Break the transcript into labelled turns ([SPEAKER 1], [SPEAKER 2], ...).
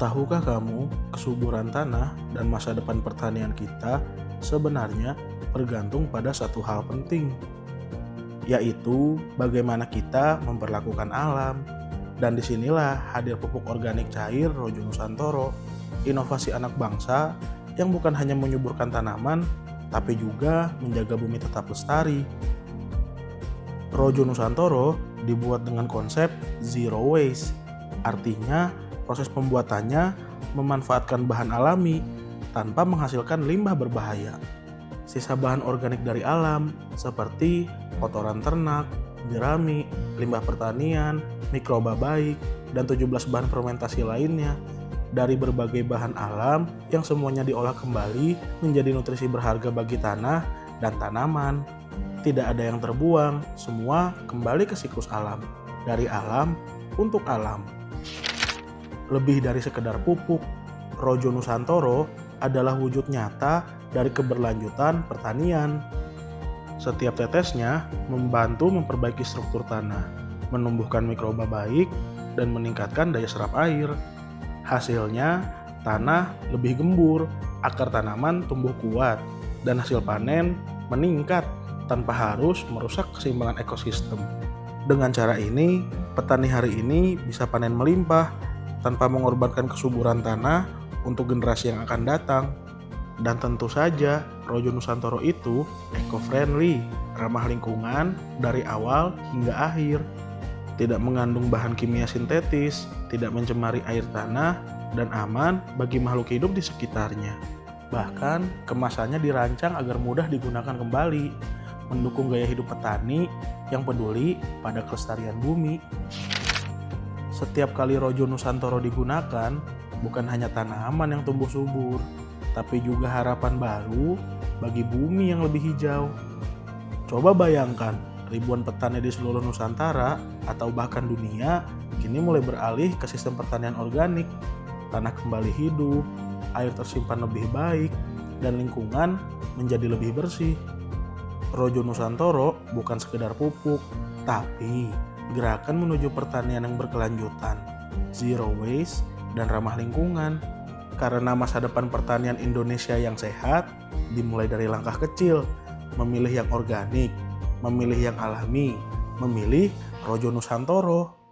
[SPEAKER 1] Tahukah kamu, kesuburan tanah dan masa depan pertanian kita sebenarnya bergantung pada satu hal penting, yaitu bagaimana kita memperlakukan alam. Dan disinilah hadir pupuk organik cair Rojo Nusantoro, inovasi anak bangsa yang bukan hanya menyuburkan tanaman, tapi juga menjaga bumi tetap lestari. Rojo Nusantoro dibuat dengan konsep zero waste, artinya proses pembuatannya memanfaatkan bahan alami tanpa menghasilkan limbah berbahaya. Sisa bahan organik dari alam seperti kotoran ternak, jerami, limbah pertanian, mikroba baik, dan 17 bahan fermentasi lainnya dari berbagai bahan alam yang semuanya diolah kembali menjadi nutrisi berharga bagi tanah dan tanaman. Tidak ada yang terbuang, semua kembali ke siklus alam, dari alam untuk alam. Lebih dari sekedar pupuk, Rojo Nusantoro adalah wujud nyata dari keberlanjutan pertanian. Setiap tetesnya membantu memperbaiki struktur tanah, menumbuhkan mikroba baik, dan meningkatkan daya serap air. Hasilnya, tanah lebih gembur, akar tanaman tumbuh kuat, dan hasil panen meningkat tanpa harus merusak keseimbangan ekosistem. Dengan cara ini, petani hari ini bisa panen melimpah tanpa mengorbankan kesuburan tanah untuk generasi yang akan datang. Dan tentu saja, Rojo Nusantoro itu eco-friendly, ramah lingkungan dari awal hingga akhir. Tidak mengandung bahan kimia sintetis, tidak mencemari air tanah, dan aman bagi makhluk hidup di sekitarnya. Bahkan, kemasannya dirancang agar mudah digunakan kembali, mendukung gaya hidup petani yang peduli pada kelestarian bumi. Setiap kali Rojo Nusantoro digunakan, bukan hanya tanaman yang tumbuh subur, tapi juga harapan baru bagi bumi yang lebih hijau. Coba bayangkan, ribuan petani di seluruh Nusantara atau bahkan dunia kini mulai beralih ke sistem pertanian organik. Tanah kembali hidup, air tersimpan lebih baik, dan lingkungan menjadi lebih bersih. Rojo Nusantoro bukan sekedar pupuk, tapi gerakan menuju pertanian yang berkelanjutan, zero waste, dan ramah lingkungan. Karena masa depan pertanian Indonesia yang sehat dimulai dari langkah kecil, memilih yang organik, memilih yang alami, memilih Rojo Nusantoro.